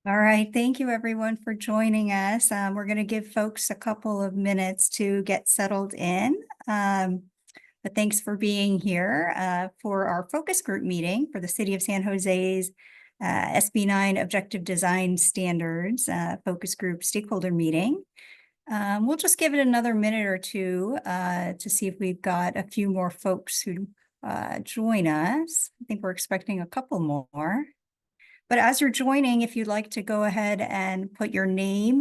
All right, thank you everyone for joining us. We're going to give folks a couple of minutes to get settled in. But thanks for being here for our focus group meeting for the City of San Jose's SB9 Objective Design Standards focus group stakeholder meeting. We'll just give it another minute or two to see if we've got a few more folks who join us. I think we're expecting a couple more. But as you're joining, if you'd like to go ahead and put your name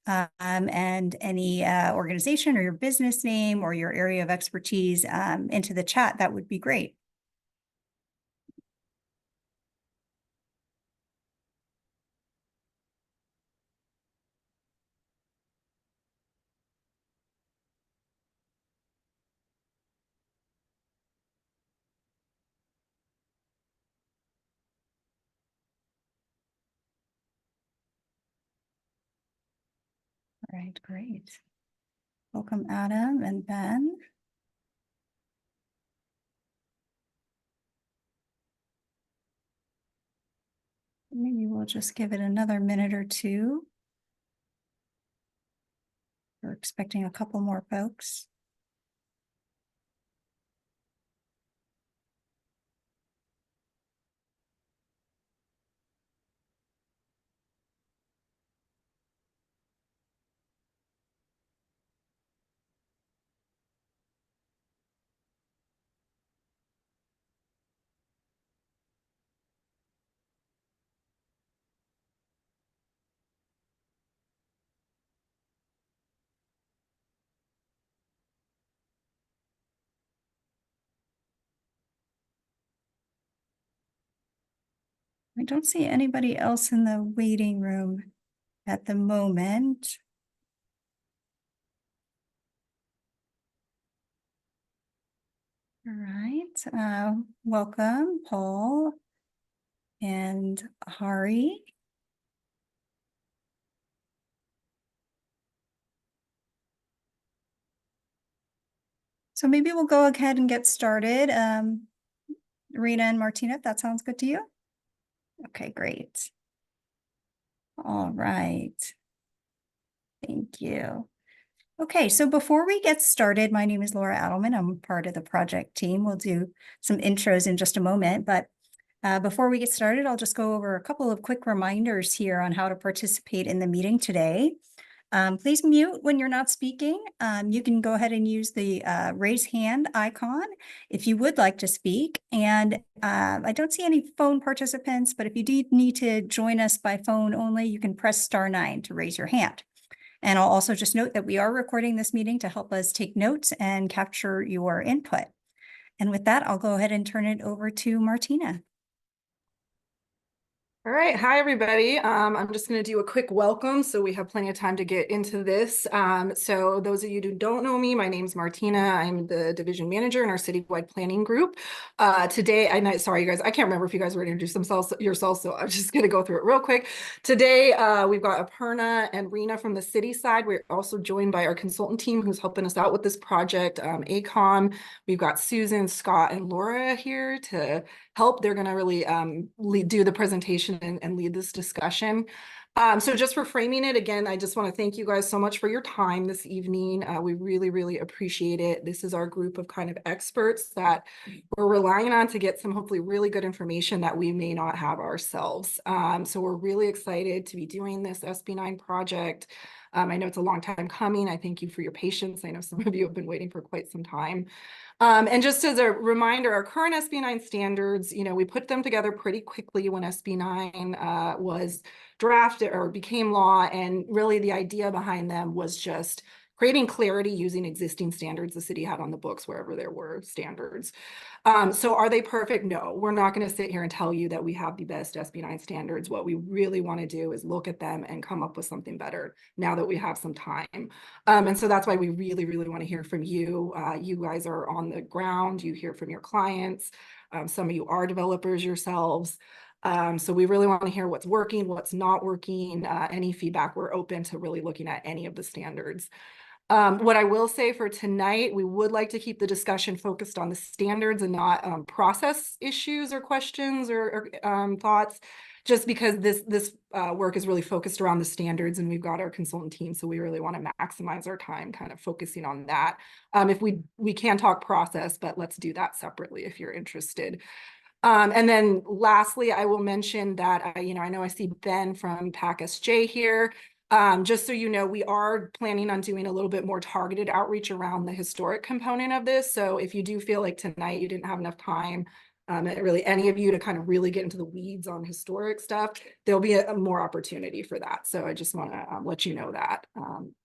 and any organization or your business name or your area of expertise into the chat, that would be great. All right, great. Welcome, Adam and Ben. Maybe we'll just give it another minute or two. We're expecting a couple more folks. I don't see anybody else in the waiting room at the moment. All right, welcome, Paul and Hari. So maybe we'll go ahead and get started. Rena and Martina, if that sounds good to you. Okay, great. All right. Thank you. Okay, so before we get started, my name is Laura Adelman. I'm part of the project team. We'll do some intros in just a moment, but before we get started, I'll just go over a couple of quick reminders here on how to participate in the meeting today. Please mute when you're not speaking. You can go ahead and use the raise hand icon if you would like to speak. And I don't see any phone participants, but if you do need to join us by phone only, you can press *9 to raise your hand. And I'll also just note that we are recording this meeting to help us take notes and capture your input. And with that, I'll go ahead and turn it over to Martina. All right. Hi, everybody. I'm just going to do a quick welcome so we have plenty of time to get into this. So those of you who don't know me, my name's Martina. I'm the division manager in our citywide planning group. Today, sorry, you guys, I can't remember if you guys were to introduce yourselves, so I'm just going to go through it real quick. Today, we've got Aparna and Rena from the city side. We're also joined by our consultant team who's helping us out with this project, ACOM. We've got Susan, Scott, and Laura here to help. They're going to really do the presentation and lead this discussion. So just for framing it, again, I just want to thank you guys so much for your time this evening. We really, really appreciate it. This is our group of kind of experts that we're relying on to get some hopefully really good information that we may not have ourselves. So we're really excited to be doing this SB9 project. I know it's a long time coming. I thank you for your patience. I know some of you have been waiting for quite some time. And just as a reminder, our current SB9 standards, we put them together pretty quickly when SB9 was drafted or became law. And really the idea behind them was just creating clarity using existing standards the city had on the books wherever there were standards. So are they perfect? No, we're not going to sit here and tell you that we have the best SB9 standards. What we really want to do is look at them and come up with something better now that we have some time. And so that's why we really, really want to hear from you. You guys are on the ground. You hear from your clients. Some of you are developers yourselves. So we really want to hear what's working, what's not working, any feedback. We're open to really looking at any of the standards. What I will say for tonight, we would like to keep the discussion focused on the standards and not process issues or questions or thoughts. just because this work is really focused around the standards, and we've got our consultant team, so we really want to maximize our time kind of focusing on that. If we can talk process, but let's do that separately if you're interested. And then lastly, I will mention that I know I see Ben from PAC-SJ here. Just so you know, we are planning on doing a little bit more targeted outreach around the historic component of this. So if you do feel like tonight you didn't have enough time, really any of you to kind of really get into the weeds on historic stuff, there'll be a more opportunity for that. So I just want to let you know that.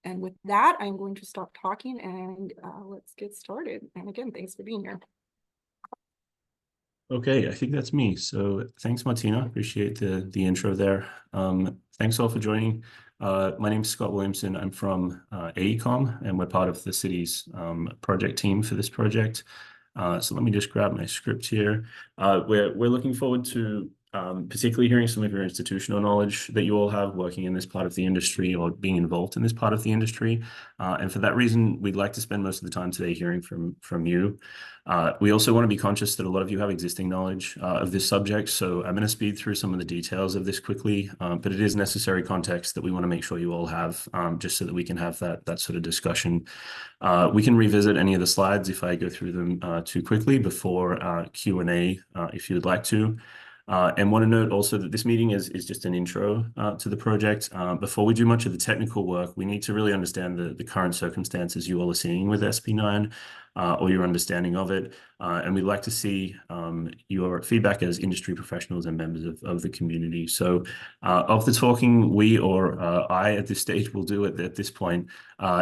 And with that, I'm going to stop talking and let's get started. And again, thanks for being here. Okay, I think that's me. So thanks, Martina. Appreciate the intro there. Thanks all for joining. My name is Scott Williamson. I'm from AECOM, and we're part of the city's project team for this project. So let me just grab my script here. We're looking forward to particularly hearing some of your institutional knowledge that you all have working in this part of the industry or being involved in this part of the industry. And for that reason, we'd like to spend most of the time today hearing from you. We also want to be conscious that a lot of you have existing knowledge of this subject, so I'm going to speed through some of the details of this quickly, but it is necessary context that we want to make sure you all have, just so that we can have that sort of discussion. We can revisit any of the slides if I go through them too quickly before Q&A if you would like to. And want to note also that this meeting is just an intro to the project. Before we do much of the technical work, we need to really understand the current circumstances you all are seeing with SB9 or your understanding of it. And we'd like to see your feedback as industry professionals and members of the community. So of the talking we or I at this stage will do at this point,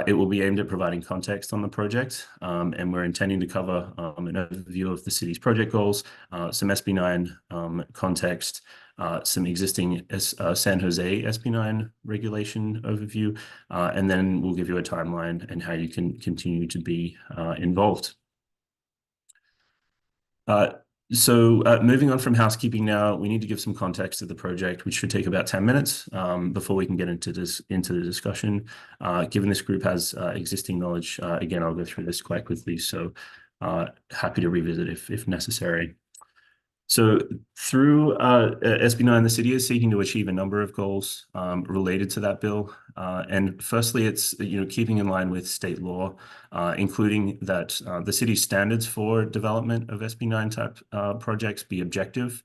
it will be aimed at providing context on the project. And we're intending to cover an overview of the city's project goals, some SB9 context, some existing San Jose SB9 regulation overview, and then we'll give you a timeline and how you can continue to be involved. So moving on from housekeeping now, we need to give some context to the project, which should take about 10 minutes before we can get into the discussion. Given this group has existing knowledge, again, I'll go through this quite quickly, so happy to revisit if necessary. So through SB9, the city is seeking to achieve a number of goals related to that bill. And firstly, it's keeping in line with state law, including that the city's standards for development of SB9 type projects be objective,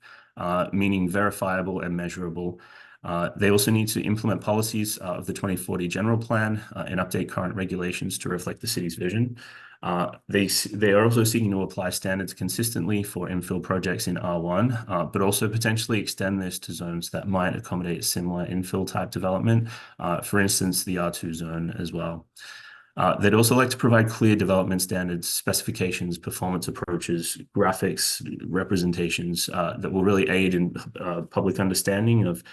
meaning verifiable and measurable. They also need to implement policies of the 2040 general plan and update current regulations to reflect the city's vision. They are also seeking to apply standards consistently for infill projects in R1, but also potentially extend this to zones that might accommodate similar infill type development, for instance, the R2 zone as well. They'd also like to provide clear development standards, specifications, performance approaches, graphics, representations that will really aid in public understanding of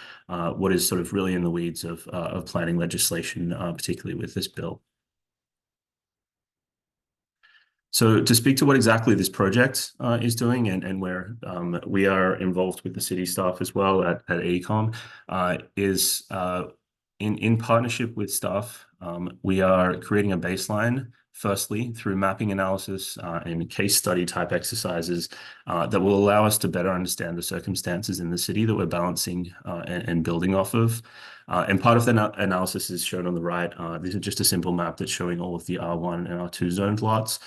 what is sort of really in the weeds of planning legislation, particularly with this bill. So to speak to what exactly this project is doing and where we are involved with the city staff as well at AECOM is in partnership with staff, we are creating a baseline, firstly, through mapping analysis and case study type exercises that will allow us to better understand the circumstances in the city that we're balancing and building off of. And part of the analysis is shown on the right. This is just a simple map that's showing all of the R1 and R2 zoned lots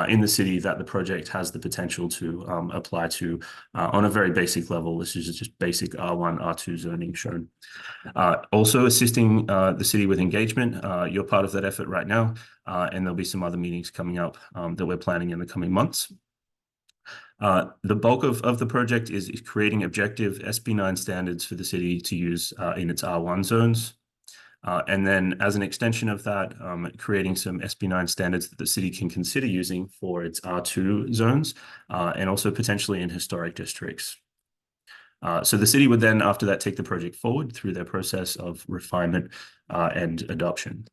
in the city that the project has the potential to apply to on a very basic level. This is just basic R1, R2 zoning shown. Also assisting the city with engagement. You're part of that effort right now, and there'll be some other meetings coming up that we're planning in the coming months. The bulk of the project is creating objective SB9 standards for the city to use in its R1 zones. And then as an extension of that, creating some SB9 standards that the city can consider using for its R2 zones and also potentially in historic districts. So the city would then, after that, take the project forward through their process of refinement and adoption.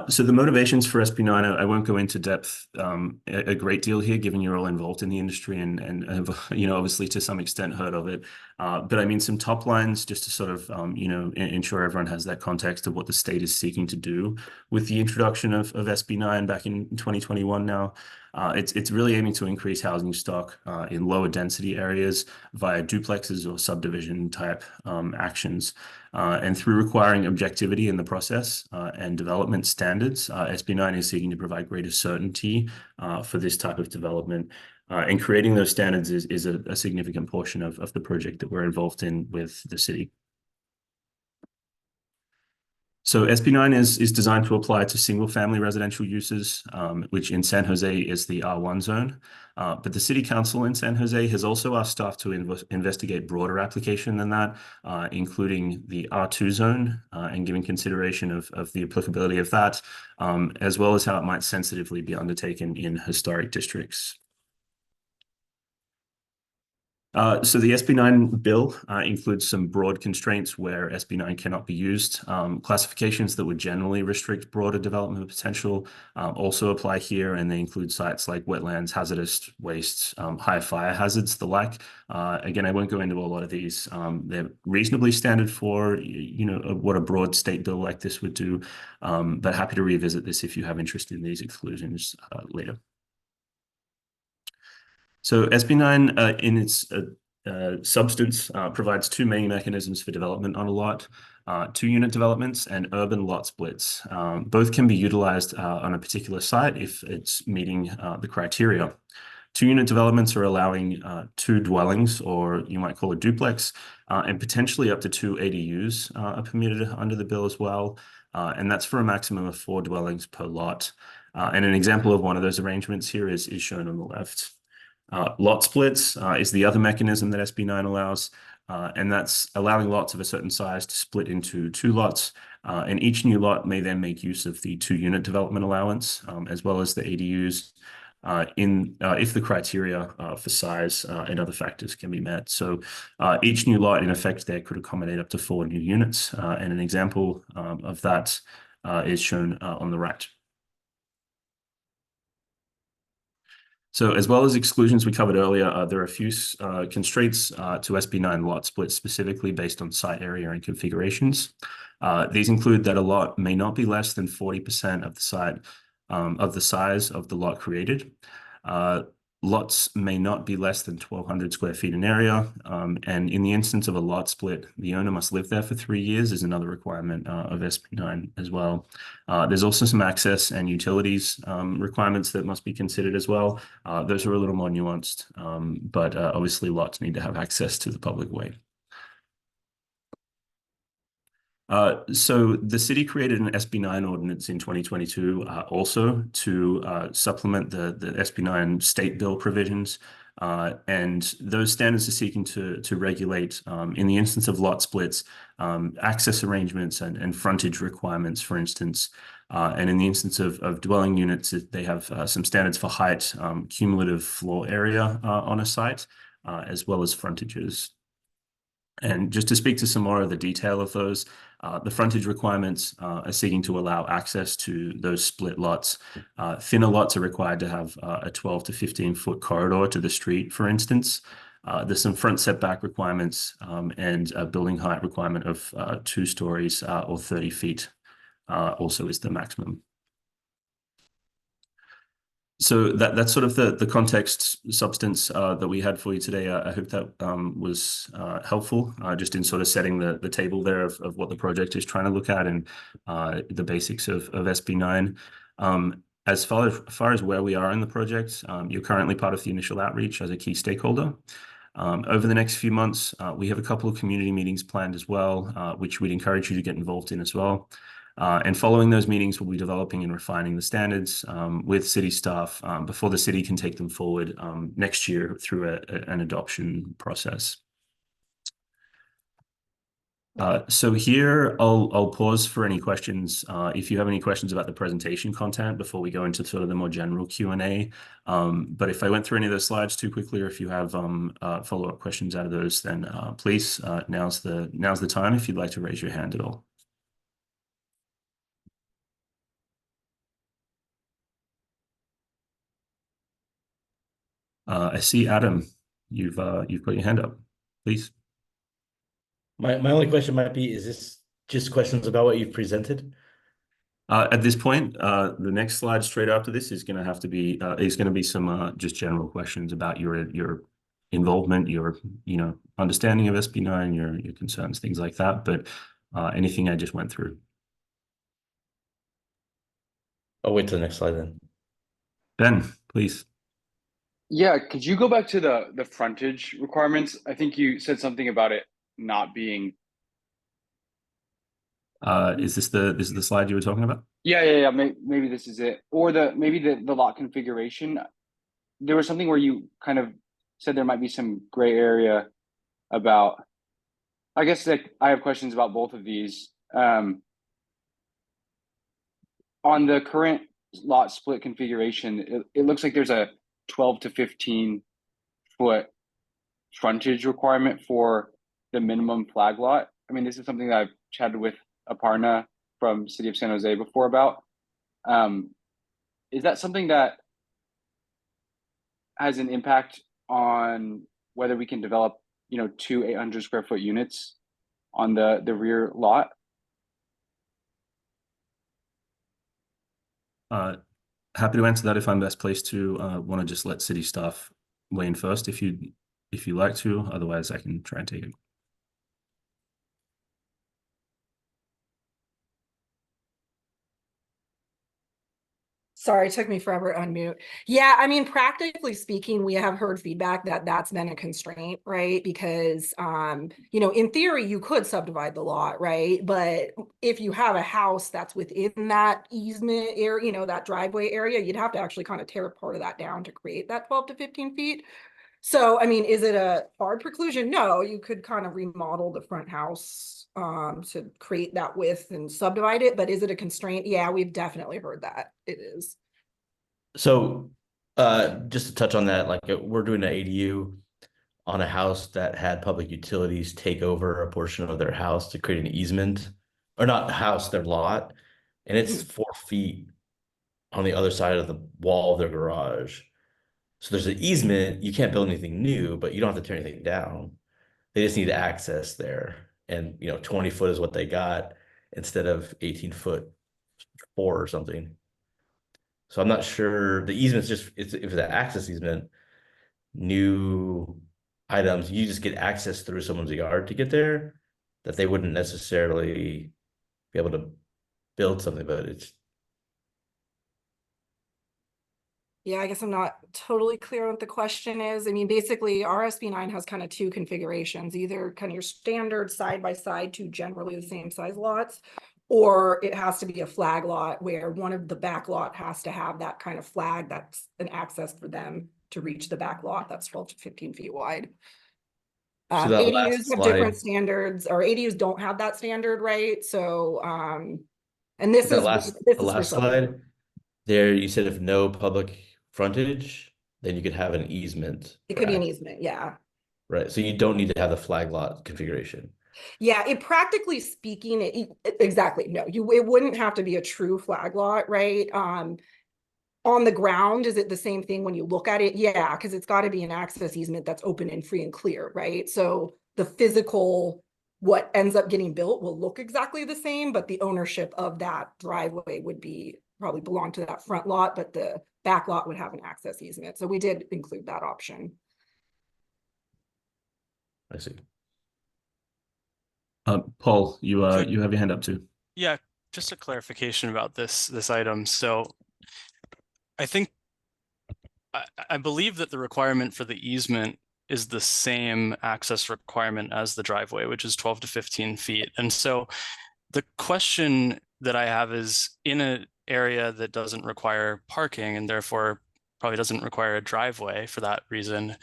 So the motivations for SB9, I won't go into depth a great deal here, given you're all involved in the industry and have, obviously to some extent heard of it. But I mean, some top lines just to sort of, ensure everyone has that context of what the state is seeking to do with the introduction of SB9 back in 2021 now. It's really aiming to increase housing stock in lower density areas via duplexes or subdivision type actions. And through requiring objectivity in the process and development standards, SB9 is seeking to provide greater certainty for this type of development. And creating those standards is a significant portion of the project that we're involved in with the city. So SB9 is designed to apply to single-family residential uses, which in San Jose is the R1 zone. But the City Council in San Jose has also asked staff to investigate broader application than that, including the R2 zone, and giving consideration of the applicability of that, as well as how it might sensitively be undertaken in historic districts. So the SB9 bill includes some broad constraints where SB9 cannot be used. Classifications that would generally restrict broader development potential also apply here, and they include sites like wetlands, hazardous wastes, high fire hazards, the like. Again, I won't go into a lot of these. They're reasonably standard for what a broad state bill like this would do, but happy to revisit this if you have interest in these exclusions later. So SB9 in its substance provides two main mechanisms for development on a lot, two-unit developments and urban lot splits. Both can be utilized on a particular site if it's meeting the criteria. Two-unit developments are allowing two dwellings, or you might call a duplex, and potentially up to two ADUs are permitted under the bill as well. And that's for a maximum of 4 dwellings per lot. And an example of one of those arrangements here is shown on the left. Lot splits is the other mechanism that SB9 allows, and that's allowing lots of a certain size to split into 2 lots, and each new lot may then make use of the 2-unit development allowance, as well as the ADUs, if the criteria for size and other factors can be met. So each new lot, in effect, there could accommodate up to 4 new units, and an example of that is shown on the right. So as well as exclusions we covered earlier, there are a few constraints to SB9 lot splits specifically based on site area and configurations. These include that a lot may not be less than 40% of the site of the size of the lot created. Lots may not be less than 1,200 square feet in area, and in the instance of a lot split, the owner must live there for 3 years is another requirement of SB9 as well. There's also some access and utilities requirements that must be considered as well. Those are a little more nuanced, but obviously lots need to have access to the public way. So the city created an SB9 ordinance in 2022 also to supplement the SB9 state bill provisions. And those standards are seeking to regulate, in the instance of lot splits, access arrangements and frontage requirements, for instance. And in the instance of dwelling units, they have some standards for height, cumulative floor area on a site, as well as frontages. And just to speak to some more of the detail of those, the frontage requirements are seeking to allow access to those split lots. Thinner lots are required to have a 12 to 15-foot corridor to the street, for instance. There's some front setback requirements and a building height requirement of 2 stories or 30 feet also is the maximum. So that's sort of the context substance that we had for you today. I hope that was helpful, just in sort of setting the table there of what the project is trying to look at and the basics of SB9. As far as where we are in the project, you're currently part of the initial outreach as a key stakeholder. Over the next few months, we have a couple of community meetings planned as well, which we'd encourage you to get involved in as well. And following those meetings, we'll be developing and refining the standards with city staff before the city can take them forward next year through an adoption process. So here, I'll pause for any questions. If you have any questions about the presentation content before we go into sort of the more general Q&A. But if I went through any of those slides too quickly, or if you have follow-up questions out of those, then please, now's the time if you'd like to raise your hand at all. I see Adam, you've got your hand up, please. My only question might be, is this just questions about what you've presented? At this point, the next slide straight after this is going to have to be some just general questions about your involvement, your understanding of SB9, your concerns, things like that. But anything I just went through. I'll wait till the next slide then. Ben, please. Yeah, could you go back to the frontage requirements? I think you said something about it not being. Is this the slide you were talking about? Yeah. Maybe this is it, or maybe the lot configuration. There was something where you kind of said there might be some gray area about. I guess like I have questions about both of these. On the current lot split configuration, it looks like there's a 12 to 15 foot frontage requirement for the minimum flag lot. I mean, this is something that I've chatted with Aparna from City of San Jose before about. Is that something that has an impact on whether we can develop, two 800 square foot units on the rear lot? Happy to answer that if I'm best placed to. Want to just let city staff weigh in first if you like to. Otherwise, I can try and take it. Sorry, it took me forever to unmute. Yeah, I mean, practically speaking, we have heard feedback that that's been a constraint, right? Because, in theory, you could subdivide the lot, right? But if you have a house that's within that easement area, that driveway area, you'd have to actually kind of tear part of that down to create that 12 to 15 feet. So, I mean, is it a hard preclusion? No, you could kind of remodel the front house to create that width and subdivide it, but is it a constraint? Yeah, we've definitely heard that it is. So just to touch on that, like we're doing an ADU on a house that had public utilities take over a portion of their house to create an easement, or not house, their lot, and it's 4 feet on the other side of the wall of their garage. So there's an easement. You can't build anything new, but you don't have to tear anything down. They just need access there. And 20 foot is what they got instead of 18 foot 4 or something. So I'm not sure the easement's just if it's an access easement, new items, you just get access through someone's yard to get there, that they wouldn't necessarily be able to build something, but it's. Yeah, I guess I'm not totally clear on what the question is. I mean, basically, RSB9 has kind of two configurations, either kind of your standard side by side, two generally the same size lots, or it has to be a flag lot where one of the back lot has to have that kind of flag that's an access for them to reach the back lot that's 12 to 15 feet wide. So that ADUs last have slide, different standards, or ADUs don't have that standard, right? So, and this that is last this the is for last subdivision. slide there, you said if no public frontage, then you could have an easement. It could be an easement, yeah. Right. So you don't need to have the flag lot configuration. Yeah, practically speaking, exactly. No, it wouldn't have to be a true flag lot, right? On the ground, is it the same thing when you look at it? Yeah, because it's got to be an access easement that's open and free and clear, right? So the physical, what ends up getting built will look exactly the same, but the ownership of that driveway would probably belong to that front lot, but the back lot would have an access easement. So we did include that option. I see. Paul, you have your hand up too. Yeah, just a clarification about this item. So I think I believe that the requirement for the easement is the same access requirement as the driveway, which is 12 to 15 feet. And so the question that I have is, in an area that doesn't require parking and therefore probably doesn't require a driveway for that reason,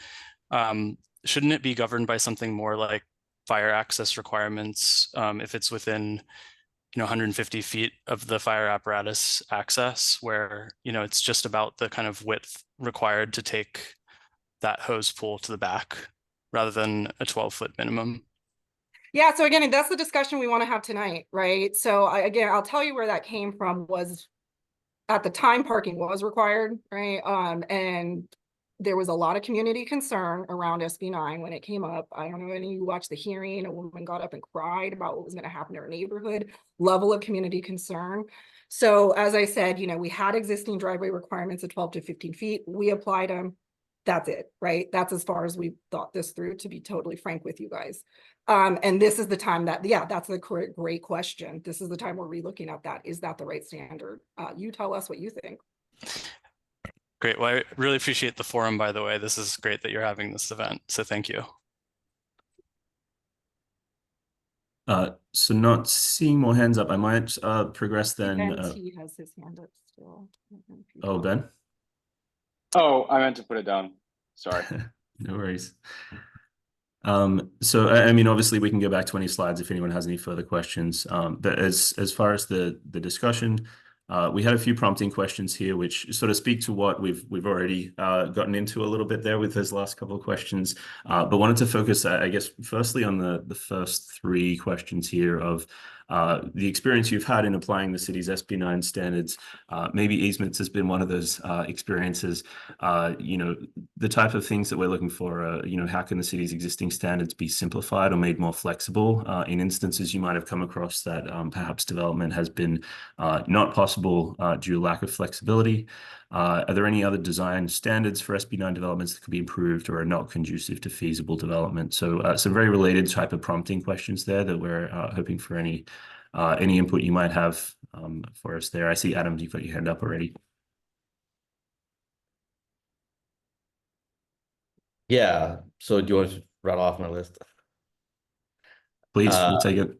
shouldn't it be governed by something more like fire access requirements if it's within 150 feet of the fire apparatus access, where it's just about the kind of width required to take that hose pool to the back rather than a 12-foot minimum? Yeah, so again, that's the discussion we want to have tonight, right? So I'll tell you where that came from. Was at the time parking was required, right? And there was a lot of community concern around SB9 when it came up. I don't know if any of you watched the hearing. A woman got up and cried about what was going to happen to her neighborhood. Level of community concern. So as I said, you know, we had existing driveway requirements of 12 to 15 feet. We applied them. That's it, right? That's as far as we thought this through, to be totally frank with you guys. And this is the time that, yeah, that's a great question. This is the time we're relooking at that. Is that the right standard? You tell us what you think. Great. Well, I really appreciate the forum, by the way. This is great that you're having this event. So thank you. So not seeing more hands up, I might progress then. T has his hand up still. Oh, Ben? Oh, I meant to put it down. Sorry. No worries. So I mean, obviously we can go back 20 slides if anyone has any further questions. But as far as the discussion, we had a few prompting questions here, which sort of speak to what we've already gotten into a little bit there with those last couple of questions. But wanted to focus, I guess, firstly on the first three questions here of the experience you've had in applying the city's SB9 standards. Maybe easements has been one of those experiences. You know, the type of things that we're looking for, you know, how can the city's existing standards be simplified or made more flexible? In instances you might have come across that perhaps development has been not possible due to lack of flexibility. Are there any other design standards for SB9 developments that could be improved or are not conducive to feasible development? So some very related type of prompting questions there that we're hoping for any input you might have for us there. I see, Adam, you've got your hand up already. Yeah. So do you want to rattle off my list? Please, we'll take it.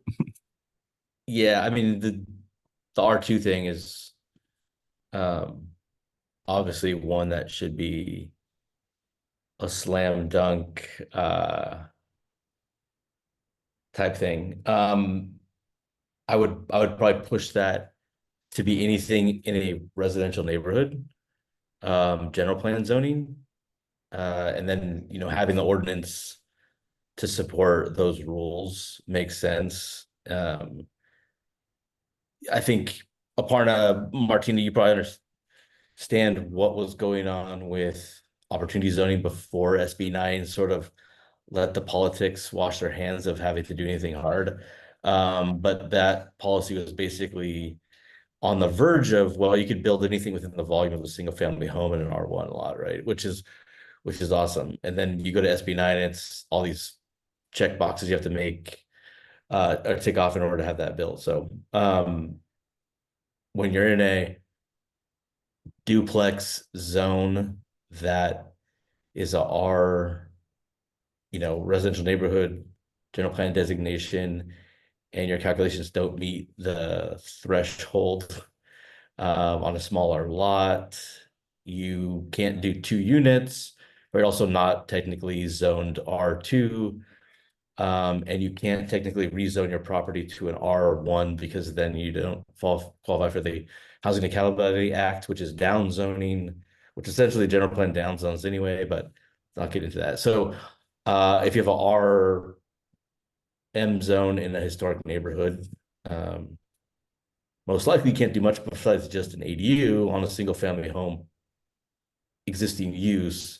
Yeah, I mean the R2 thing is obviously one that should be a slam dunk type thing. I would probably push that to be anything in a residential neighborhood, general plan zoning, and then, you know, having the ordinance to support those rules makes sense. I think Aparna, Martina, you probably understand what was going on with opportunity zoning before SB9 sort of let the politics wash their hands of having to do anything hard. But that policy was basically on the verge of, well, you could build anything within the volume of a single family home in an R1 lot, right? Which is awesome. And then you go to SB9, and it's all these check boxes you have to make or tick off in order to have that built. So when you're in a duplex zone that is a R, you know, residential neighborhood, general plan designation, and your calculations don't meet the threshold on a smaller lot, you can't do 2 units, but you're also not technically zoned R2. And you can't technically rezone your property to an R1 because then you don't qualify for the Housing Accountability Act, which is down zoning, which essentially general plan down zones anyway, but I'll get into that. So if you have a RM zone in a historic neighborhood, most likely you can't do much besides just an ADU on a single family home existing use,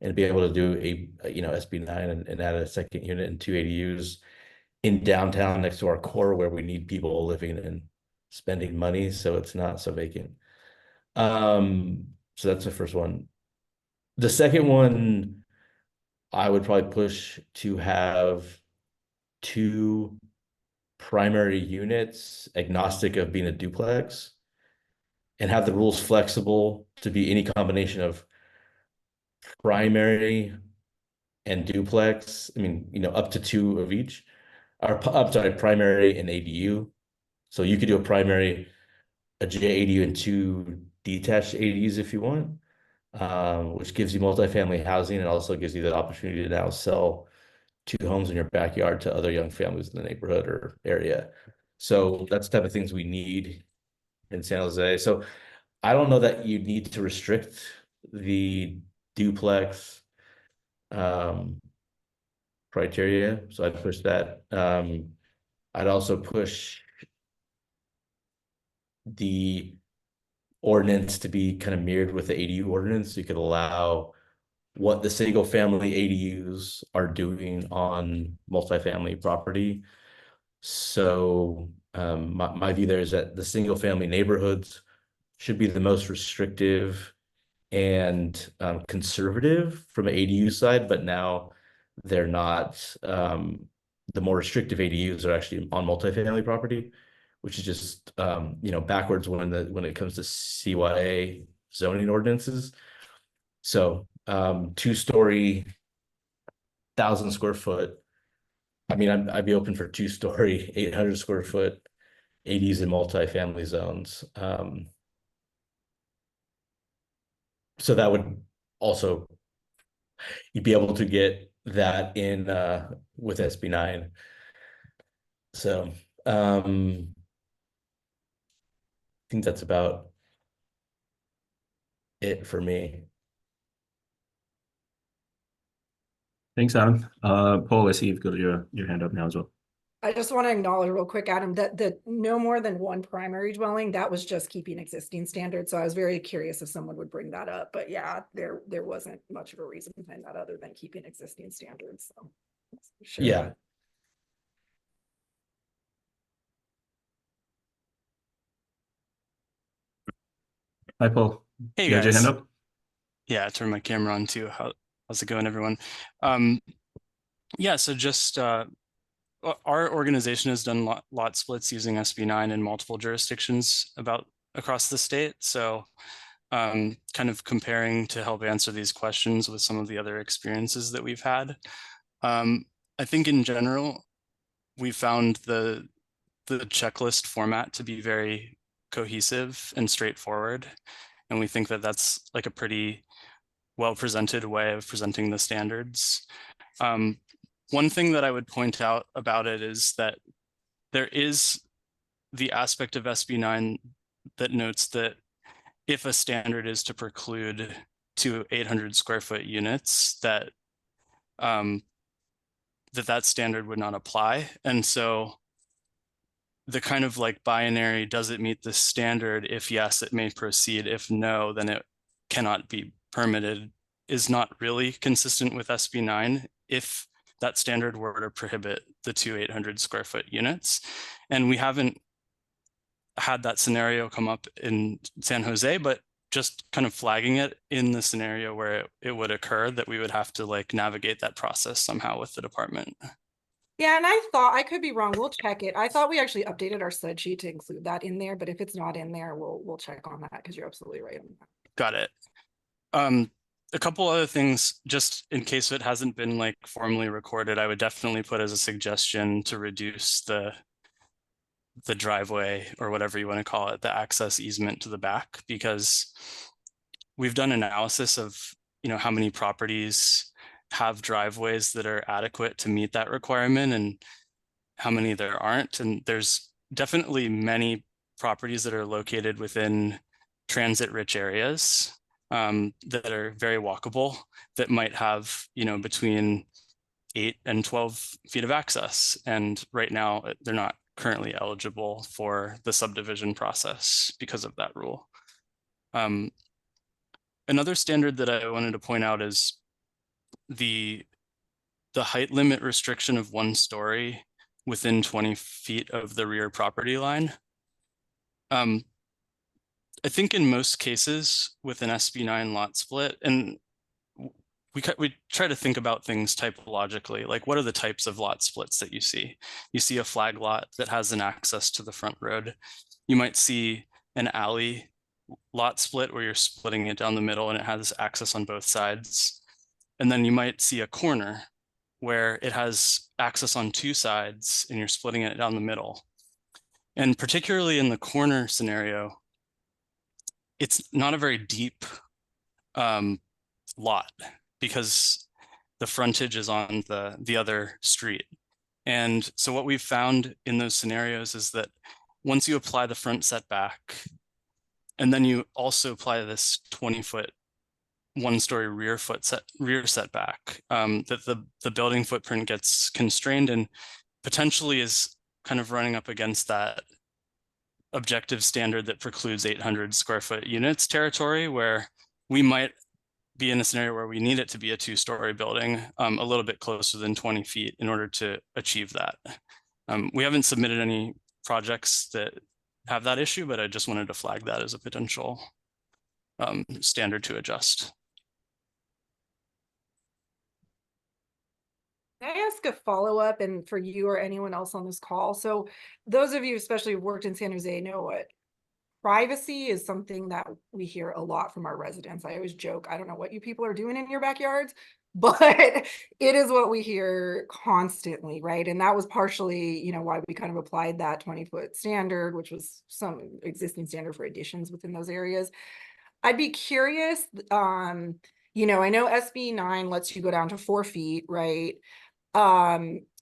and be able to do a you know, SB9 and add a second unit and 2 ADUs in downtown next to our core where we need people living and spending money, so it's not so vacant. So that's the first one. The second one, I would probably push to have 2 primary units, agnostic of being a duplex, and have the rules flexible to be any combination of primary and duplex. I mean, you know, up to 2 of each, or primary and ADU. So you could do a primary, a JADU, and 2 detached ADUs if you want, which gives you multifamily housing and also gives you the opportunity to now sell 2 homes in your backyard to other young families in the neighborhood or area. So that's the type of things we need in San Jose. So I don't know that you need to restrict the duplex criteria, so I'd push that. I'd also push the ordinance to be kind of mirrored with the ADU ordinance. So you could allow what the single family ADUs are doing on multifamily property. So my view there is that the single family neighborhoods should be the most restrictive and conservative from an ADU side, but now they're not. The more restrictive ADUs are actually on multifamily property, which is just backwards when it comes to CYA zoning ordinances. So 2-story, 1,000 square foot. I mean, I'd be open for 2-story, 800 square foot ADs in multifamily zones. So that would also, you'd be able to get that in with SB9. So I think that's about it for me. Thanks, Adam. Paul, I see you've got your hand up now as well. I just want to acknowledge real quick, Adam, that the no more than one primary dwelling, that was just keeping existing standards. So I was very curious if someone would bring that up, but yeah, there wasn't much of a reason behind that other than keeping existing standards. So sure. Yeah. Hi, Paul. Hey You had your guys. hand up? Yeah, I turned my camera on too. How's it going, everyone? Yeah, so just our organization has done lot splits using SB9 in multiple jurisdictions across the state. So kind of comparing to help answer these questions with some of the other experiences that we've had. I think in general, we found the checklist format to be very cohesive and straightforward. And we think that that's like a pretty well-presented way of presenting the standards. One thing that I would point out about it is that there is the aspect of SB9 that notes that if a standard is to preclude to 800 square foot units, that that standard would not apply. And so the kind of like binary, does it meet the standard? If yes, it may proceed. If no, then it cannot be permitted, is not really consistent with SB9 if that standard were to prohibit the 2 800 square foot units. And we haven't had that scenario come up in San Jose, but just kind of flagging it in the scenario where it would occur, that we would have to like navigate that process somehow with the department. Yeah, and I thought, I could be wrong, we'll check it. I thought we actually updated our spreadsheet to include that in there, but if it's not in there, we'll check on that because you're absolutely right on that. Got it. A couple other things, just in case it hasn't been like formally recorded, I would definitely put as a suggestion to reduce the driveway, or whatever you want to call it, the access easement to the back, because we've done analysis of, how many properties have driveways that are adequate to meet that requirement and how many there aren't. And there's definitely many properties that are located within transit-rich areas that are very walkable, that might have, between 8 and 12 feet of access. And right now, they're not currently eligible for the subdivision process because of that rule. Another standard that I wanted to point out is the height limit restriction of 1 story within 20 feet of the rear property line. I think in most cases with an SB9 lot split, and we try to think about things typologically, like what are the types of lot splits that you see? You see a flag lot that has an access to the front road. You might see an alley lot split where you're splitting it down the middle and it has access on both sides. And then you might see a corner where it has access on 2 sides and you're splitting it down the middle. And particularly in the corner scenario, it's not a very deep lot because the frontage is on the other street. And so what we've found in those scenarios is that once you apply the front setback, and then you also apply this 20-foot 1-story rear setback, that the building footprint gets constrained and potentially is kind of running up against that objective standard that precludes 800 square foot units territory, where we might be in a scenario where we need it to be a 2-story building, a little bit closer than 20 feet in order to achieve that. We haven't submitted any projects that have that issue, but I just wanted to flag that as a potential standard to adjust. Can I ask a follow-up, and for you or anyone else on this call? So those of you especially who worked in San Jose know what privacy is something that we hear a lot from our residents. I always joke, I don't know what you people are doing in your backyards, but it is what we hear constantly, right? And that was partially, why we kind of applied that 20-foot standard, which was some existing standard for additions within those areas. I'd be curious, I know SB 9 lets you go down to 4 feet, right?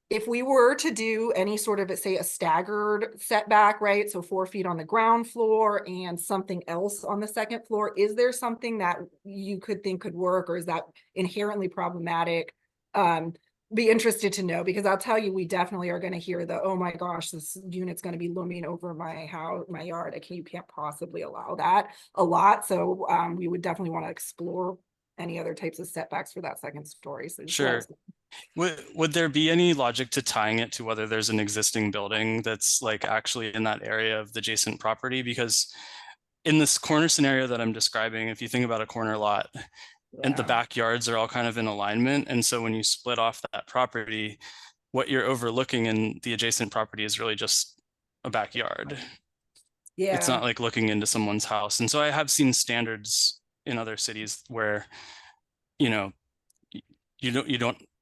If we were to do any sort of, say, a staggered setback, right? So 4 feet on the ground floor and something else on the second floor, is there something that you could think could work, or is that inherently problematic? Be interested to know, because I'll tell you, we definitely are going to hear the, oh my gosh, this unit's going to be looming over my house, my yard. You can't possibly allow that a lot. So we would definitely want to explore any other types of setbacks for that second story. So Sure. Would there be any logic to tying it to whether there's an existing building that's like actually in that area of the adjacent property? Because in this corner scenario that I'm describing, if you think about a corner lot, and the backyards are all kind of in alignment. And so when you split off that property, what you're overlooking in the adjacent property is really just a backyard. Yeah. It's not like looking into someone's house. And so I have seen standards in other cities where, you're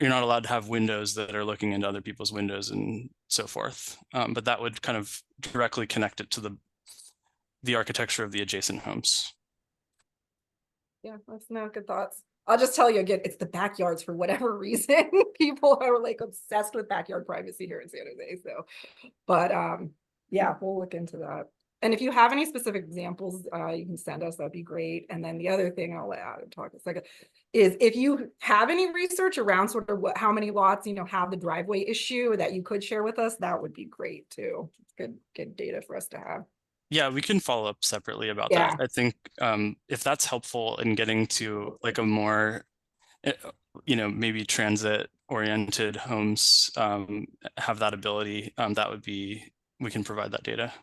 not allowed to have windows that are looking into other people's windows and so forth. But that would kind of directly connect it to the architecture of the adjacent homes. Yeah, that's not good thoughts. I'll just tell you again, it's the backyards for whatever reason. People are like obsessed with backyard privacy here in San Jose. So, but yeah, we'll look into that. And if you have any specific examples, you can send us, that'd be great. And then the other thing I'll let Adam talk a second is if you have any research around sort of how many lots, have the driveway issue that you could share with us, that would be great too. It's good data for us to have. Yeah, we can follow up separately about that. I think if that's helpful in getting to like a more, maybe transit oriented homes have that ability, we can provide that data.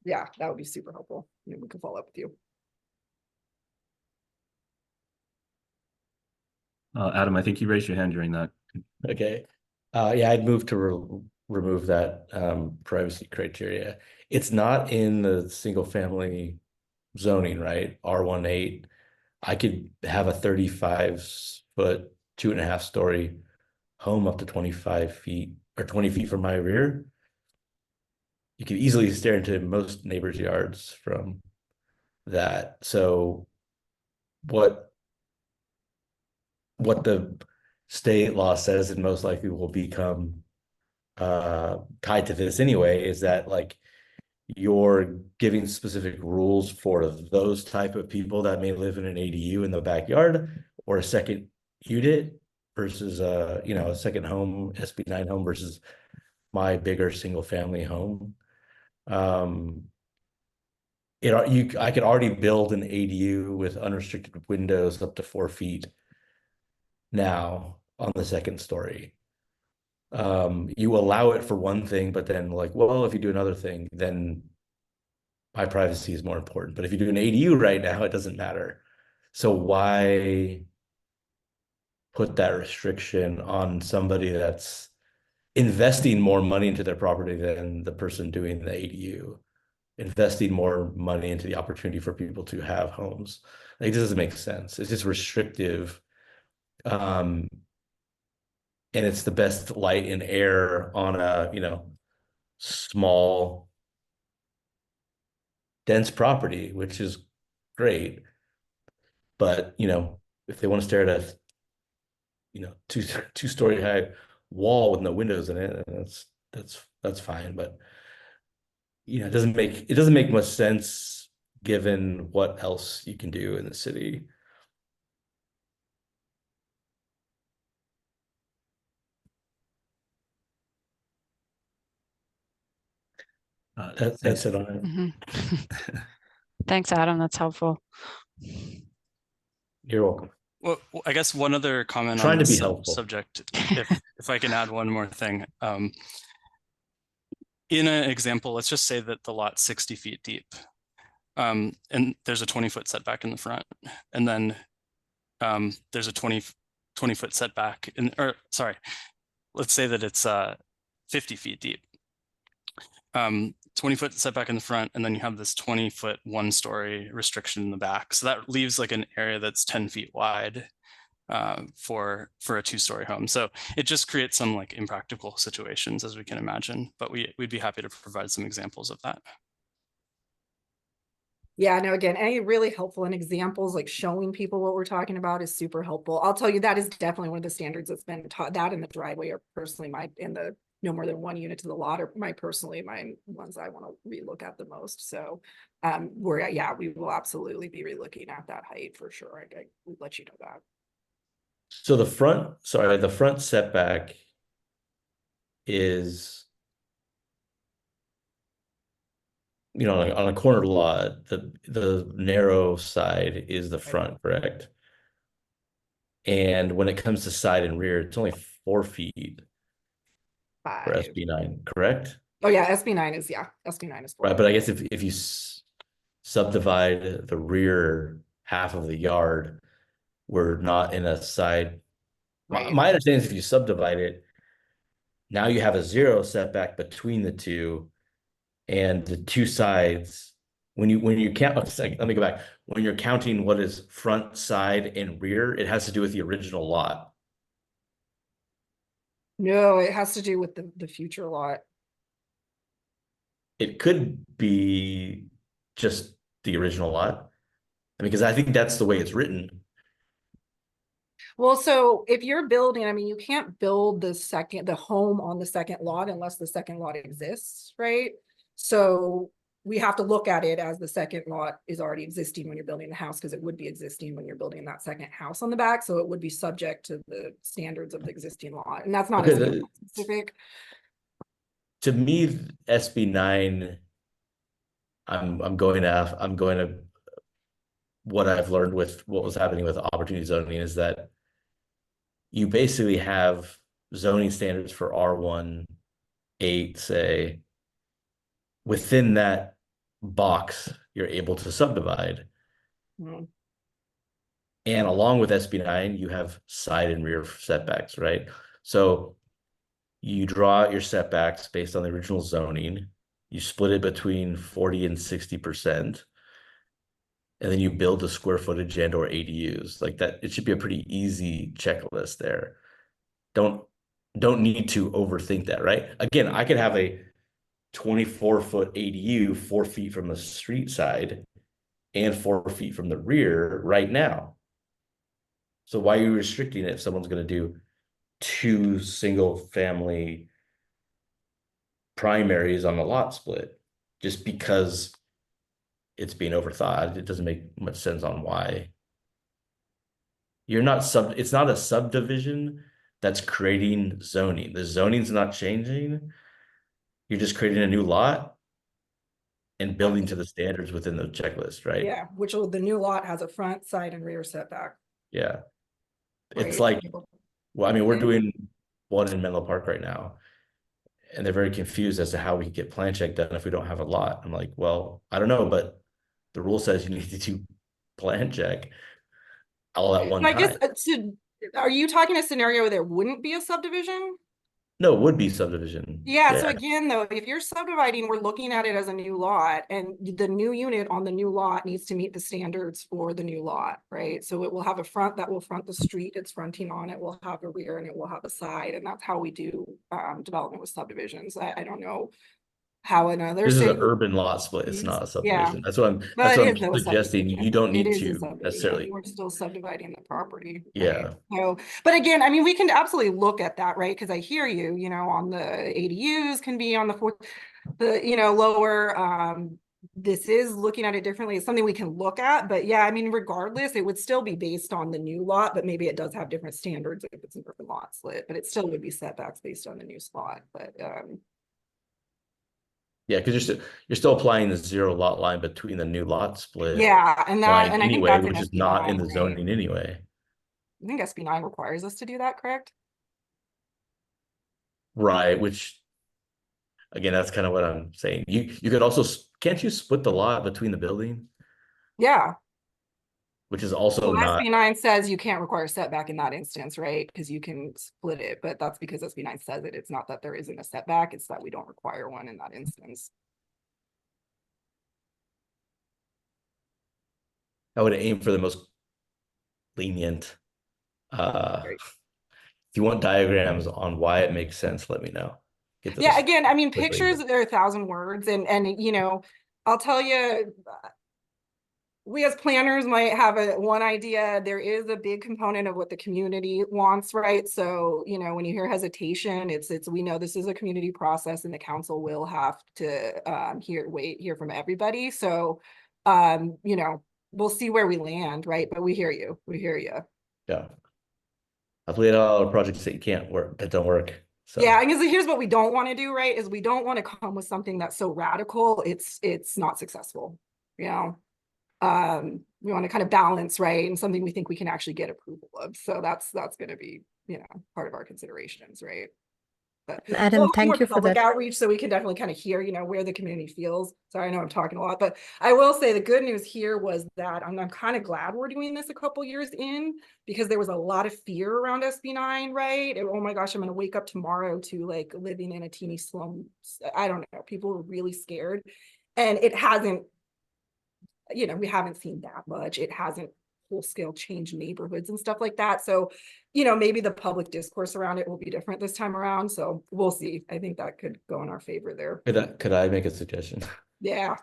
Yeah, that would be super helpful. We can follow up with you. Adam, I think you raised your hand during that. Okay. Yeah, I'd move to remove that privacy criteria. It's not in the single family zoning, right? R-1-8. I could have a 35-foot, 2.5-story home up to 25 feet or 20 feet from my rear. You could easily stare into most neighbors' yards from that. So what the state law says, and most likely will become tied to this anyway, is that like you're giving specific rules for those type of people that may live in an ADU in the backyard or a second unit versus a second home, SB 9 home versus my bigger single family home. I could already build an ADU with unrestricted windows up to 4 feet now on the second story. You allow it for one thing, but then like, well, if you do another thing, then my privacy is more important. But if you do an ADU right now, it doesn't matter. So why put that restriction on somebody that's investing more money into their property than the person doing the ADU, investing more money into the opportunity for people to have homes? Like, it doesn't make sense. It's just restrictive. And it's the best light and air on a, small, dense property, which is great. But, if they want to stare at a, two-story high wall with no windows in it, that's fine. But, it doesn't make much sense given what else you can do in the city. That's it on it. Thanks, Adam. That's helpful. You're welcome. Well, I guess one other comment Trying on to be this helpful. subject, if I can add one more thing. In an example, let's just say that the lot's 60 feet deep, and there's a 20-foot setback in the front, and then there's a 20-foot setback or sorry, let's say that it's 50 feet deep. 20-foot setback in the front, and then you have this 20-foot one-story restriction in the back. So that leaves like an area that's 10 feet wide for a two-story home. So it just creates some like impractical situations, as we can imagine, but we'd be happy to provide some examples of that. Yeah, no, again, any really helpful and examples like showing people what we're talking about is super helpful. I'll tell you that is definitely one of the standards that's been taught. That in the driveway are personally in the no more than one unit to the lot are my ones I want to relook at the most. So we will absolutely be relooking at that height for sure. I will let you know that. So the front setback is, you know, like on a corner lot, the narrow side is the front, correct? And when it comes to side and rear, it's only 4 feet for 5. SB9, correct? Oh yeah, SB9 is SB9 is 4. Right, but I guess if you subdivide the rear half of the yard, we're not in a side. Right. My understanding is if you subdivide it, now you have a 0 setback between the two, and the two sides. When you count, let me go back. When you're counting what is front, side, and rear, it has to do with the original lot. No, it has to do with the future lot. It could be just the original lot. I mean, because I think that's the way it's written. Well, so if you're building, I mean, you can't build the home on the second lot unless the second lot exists, right? So we have to look at it as the second lot is already existing when you're building the house, because it would be existing when you're building that second house on the back. So it would be subject to the standards of the existing lot. And that's not specific. To me, SB9, I'm going to what I've learned with what was happening with opportunity zoning is that you basically have zoning standards for R1, 8, say, within that box, you're able to subdivide. Mm-hmm. And along with SB9, you have side and rear setbacks, right? So you draw out your setbacks based on the original zoning. You split it between 40 and 60%. And then you build the square footage and or ADUs like that. It should be a pretty easy checklist there. Don't need to overthink that, right? Again, I could have a 24-foot ADU 4 feet from the street side and 4 feet from the rear right now. So why are you restricting it if someone's going to do 2 single family primaries on the lot split? Just because it's being overthought, it doesn't make much sense on why. It's not a subdivision that's creating zoning. The zoning's not changing. You're just creating a new lot and building to the standards within the checklist, right? Yeah, the new lot has a front, side, and rear setback. Yeah. Right. It's like, well, I mean, we're doing one in Menlo Park right now, and they're very confused as to how we can get plan check done if we don't have a lot. I'm like, well, I don't know, but the rule says you need to do plan check all at one time. I guess, are you talking a scenario where there wouldn't be a subdivision? No, it would be subdivision. Yeah, so again, though, if you're subdividing, we're looking at it as a new lot, and the new unit on the new lot needs to meet the standards for the new lot, right? So it will have a front that will front the street it's fronting on, it will have a rear, and it will have a side, and that's how we do development with subdivisions. I don't know how another This is an urban lot split. It's not a subdivision. Yeah. That's what I'm suggesting. You don't need to necessarily. We're still subdividing the property. Yeah. Right? So, but again, I mean, we can absolutely look at that, right? Because I hear you, on the ADUs can be on the lower. This is looking at it differently. It's something we can look at, but yeah, I mean, regardless, it would still be based on the new lot, but maybe it does have different standards if it's an urban lot split, but it still would be setbacks based on the new slot. But Yeah, because you're still applying the 0 lot line between the new lot split Yeah, and line I think anyway, that's in which is SB not in 9, the right? zoning anyway. I think SB9 requires us to do that, correct? Right, which again, that's kind of what I'm saying. You could also, can't you split the lot between the building, Yeah. which is also Well, not, SB9 says you can't require setback in that instance, right? Because you can split it, but that's because SB9 says it. It's not that there isn't a setback, it's that we don't require one in that instance. I would aim for the most lenient. Right. If you want diagrams on why it makes sense, let me know. Get Yeah, those again, I mean, quickly. pictures, they're 1,000 words, and you know, I'll tell you, we as planners might have one idea. There is a big component of what the community wants, right? So, you know, when you hear hesitation, it's we know this is a community process and the council will have to hear from everybody. So, you know, we'll see where we land, right? But we hear you. We hear you. Yeah. I've laid out a lot of projects that can't work, that don't work. So Yeah, I guess here's what we don't want to do, right? Is we don't want to come with something that's so radical, it's not successful, you know? We want to kind of balance, right, and something we think we can actually get approval of. So that's going to be, you know, part of our considerations, right? But Adam, we'll have more thank you for public that. outreach so we can definitely kind of hear, you know, where the community feels. Sorry, I know I'm talking a lot, but I will say the good news here was that I'm kind of glad we're doing this a couple years in, because there was a lot of fear around SB9, right? And, oh my gosh, I'm going to wake up tomorrow to like living in a teeny slum. I don't know. People were really scared, and it hasn't, you know, we haven't seen that much. It hasn't full scale changed neighborhoods and stuff like that. So, you know, maybe the public discourse around it will be different this time around. So we'll see. I think that could go in our favor there. could I make a suggestion? Yeah.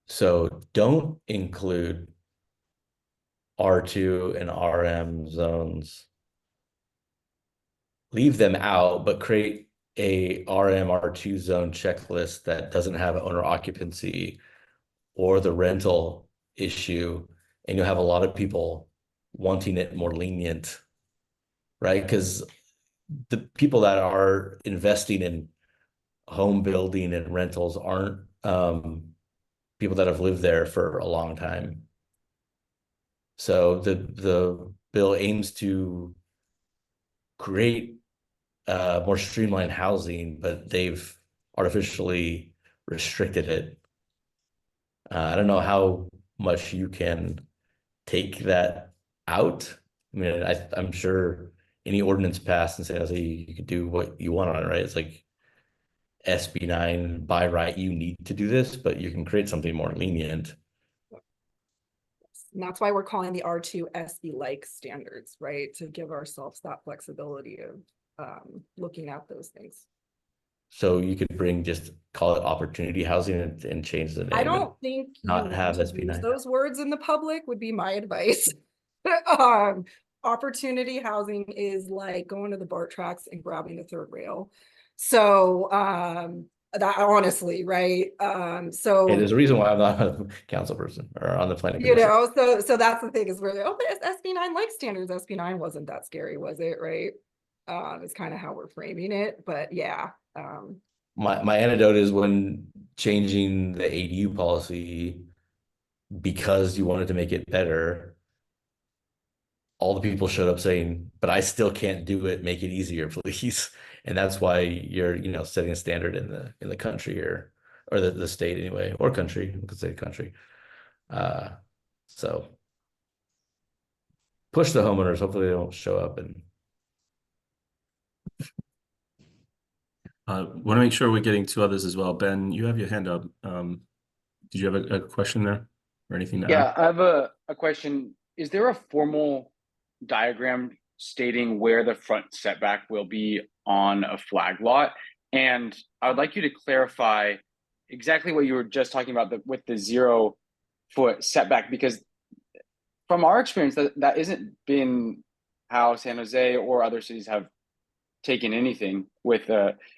So don't include R2 and RM zones. Leave them out, but create a RM R2 zone checklist that doesn't have owner occupancy or the rental issue, and you'll have a lot of people wanting it more lenient, right? Because the people that are investing in home building and rentals aren't people that have lived there for a long time. So the bill aims to create more streamlined housing, but they've artificially restricted it. I don't know how much you can take that out. I mean, I'm sure any ordinance passed and say you could do what you want on it, right? It's like SB9 by right, you need to do this, but you can create something more lenient. And that's why we're calling the R2 SB-like standards, right? To give ourselves that flexibility of looking at those things. So you could call it opportunity housing and change the name. I don't think you not need have to SB9. use those words in the public would be my advice. Opportunity housing is like going to the BART tracks and grabbing the third rail. So that honestly, right? So Hey, there's a reason why I'm not a council person or on the planning you commission. know, so that's the thing, is where oh, but SB9 like standards. SB9 wasn't that scary, was it? Right? It's kind of how we're framing it, but yeah. My anecdote is when changing the ADU policy because you wanted to make it better, all the people showed up saying, but I still can't do it, make it easier, please. And that's why you're, setting a standard in the country here, or the state anyway, or country, we could say country. So push the homeowners, hopefully they don't show up. And Want to make sure we're getting to others as well. Ben, you have your hand up. Did you have a question there or anything to Yeah, add? I have a question. Is there a formal diagram stating where the front setback will be on a flag lot? And I would like you to clarify exactly what you were just talking about with the 0 foot setback, because from our experience, that isn't been how San Jose or other cities have taken anything with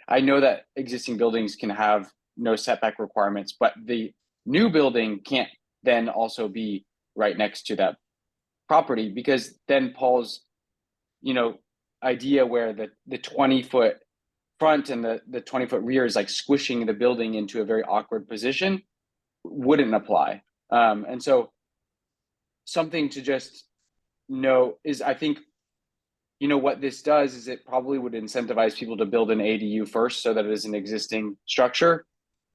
I know that existing buildings can have no setback requirements, but the new building can't then also be right next to that property, because then Paul's idea where the 20 foot front and the 20-foot rear is like squishing the building into a very awkward position, wouldn't apply. And so something to just know is, I think, what this does is it probably would incentivize people to build an ADU first so that it is an existing structure,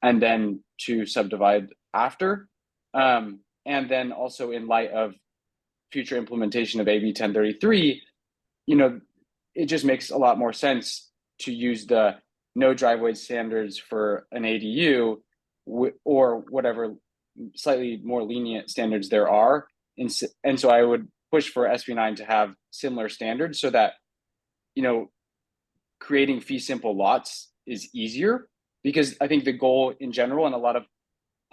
and then to subdivide after. And then also, in light of future implementation of AB 1033, it just makes a lot more sense to use the no driveway standards for an ADU, or whatever slightly more lenient standards there are. And so I would push for SB9 to have similar standards so that, creating fee simple lots is easier, because I think the goal in general, and a lot of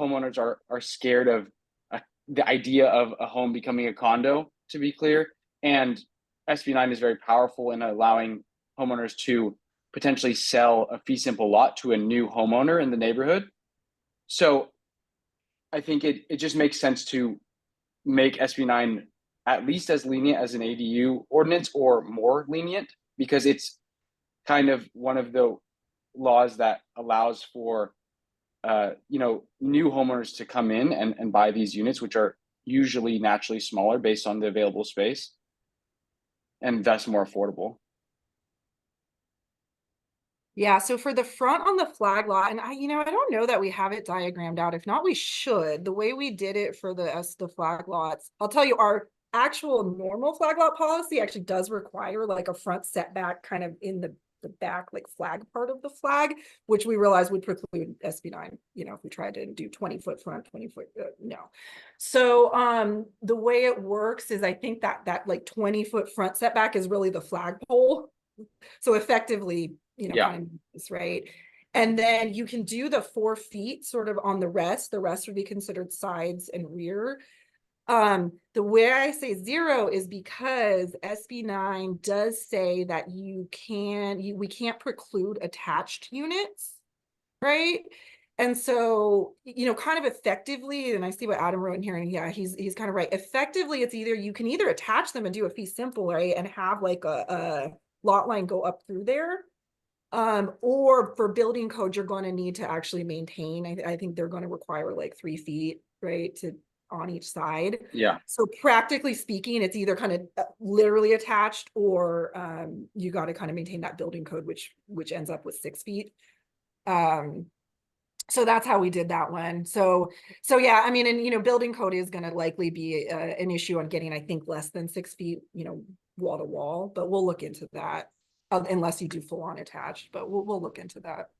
homeowners are scared of the idea of a home becoming a condo, to be clear. And SB9 is very powerful in allowing homeowners to potentially sell a fee simple lot to a new homeowner in the neighborhood. So I think it just makes sense to make SB9 at least as lenient as an ADU ordinance, or more lenient, because it's kind of one of the laws that allows for new homeowners to come in and buy these units, which are usually naturally smaller based on the available space, and thus more affordable. Yeah, so for the front on the flag lot, and I don't know that we have it diagrammed out. If not, we should. The way we did it for the flag lots, I'll tell you, our actual normal flag lot policy actually does require like a front setback kind of in the back, like flag part of the flag, which we realized would preclude SB9, if we tried to do 20-foot front, 20-foot, no. So the way it works is, I think that like 20-foot front setback is really the flagpole. So effectively, kind of this, right? And then you can do the 4 feet sort of on the rest would be considered sides and rear. The way I say 0 is because SB9 does say that we can't preclude attached units, right? And so, kind of effectively, and I see what Adam wrote in here, and yeah, he's kind of right. Effectively, it's you can either attach them and do a fee simple, right, and have like a lot line go up through there, or for building code, you're going to need to actually maintain. I think they're going to require like 3 feet, right, on each side. Yeah. So practically speaking, it's either kind of literally attached, or you got to kind of maintain that building code, which ends up with 6 feet. So that's how we did that one. So yeah, I mean, and building code is going to likely be an issue on getting, I think, less than 6 feet, wall to wall, but we'll look into that, unless you do full on attached, but we'll look into that.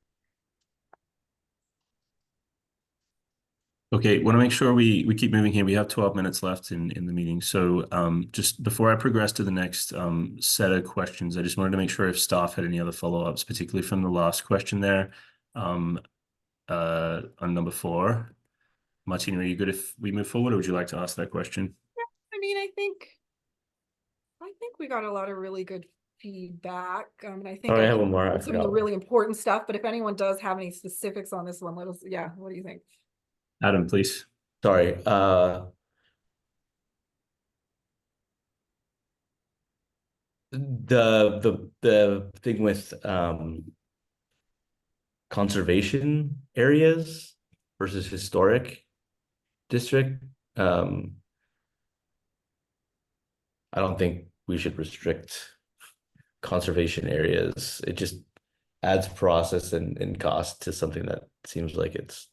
Okay, want to make sure we keep moving here. We have 12 minutes left in the meeting. So just before I progress to the next set of questions, I just wanted to make sure if staff had any other follow-ups, particularly from the last question there on number 4. Martina, are you good if we move forward, or would you like to ask that question? I mean, I think we got a lot of really good feedback. And I think I have one more. I some of the forgot. really important stuff, but if anyone does have any specifics on this one, let us, yeah, what do you think? Adam, please. Sorry. The thing with conservation areas versus historic district, I don't think we should restrict conservation areas. It just adds process and cost to something that seems like it's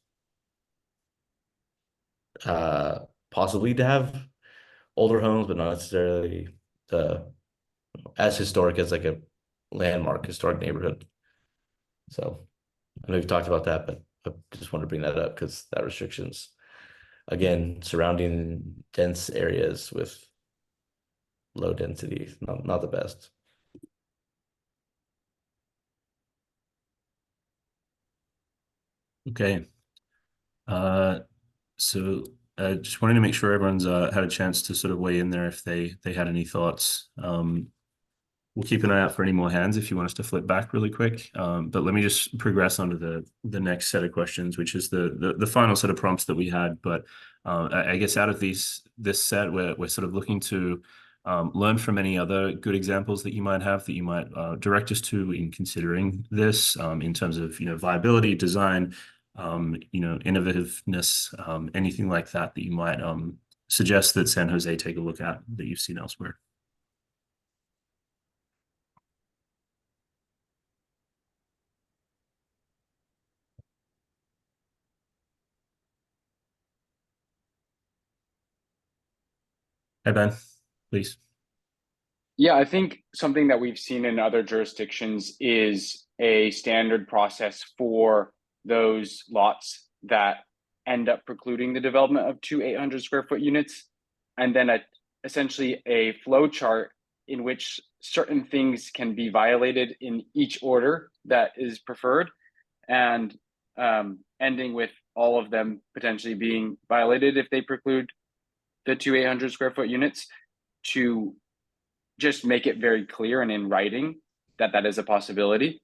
possibly to have older homes, but not necessarily as historic as like a landmark historic neighborhood. So I know we've talked about that, but I just want to bring that up because that restrictions, again, surrounding dense areas with low density, not the best. Okay. So just wanted to make sure everyone's had a chance to sort of weigh in there if they had any thoughts. We'll keep an eye out for any more hands if you want us to flip back really quick. But let me just progress on to the next set of questions, which is the final set of prompts that we had. But I guess out of this set, we're sort of looking to learn from any other good examples that you might have that you might direct us to in considering this in terms of, viability, design, innovativeness, anything like that that you might suggest that San Jose take a look at that you've seen elsewhere. Hey, Ben, please. Yeah, I think something that we've seen in other jurisdictions is a standard process for those lots that end up precluding the development of two 800 square foot units, and then essentially a flow chart in which certain things can be violated in each order that is preferred, and ending with all of them potentially being violated if they preclude the two 800 square foot units, to just make it very clear and in writing that that is a possibility.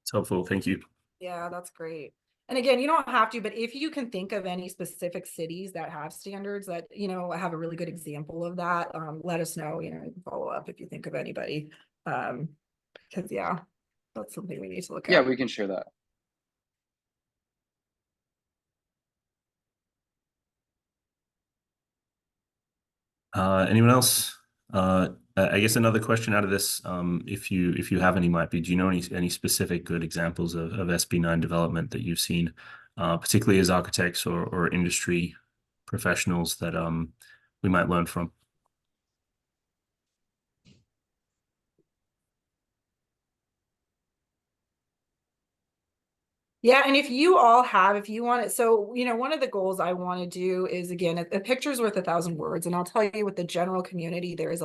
It's helpful. Thank you. Yeah, that's great. And again, you don't have to, but if you can think of any specific cities that have standards that, have a really good example of that, let us know, you can follow up if you think of anybody. Because yeah, that's something we need to look at. Yeah, we can share that. Anyone else? I guess another question out of this, if you have any, might be, do you know any specific good examples of SB9 development that you've seen, particularly as architects or industry professionals that we might learn from? Yeah, and if you want it, so one of the goals I want to do is, again, a picture's worth 1,000 words, and I'll tell you, with the general community, there's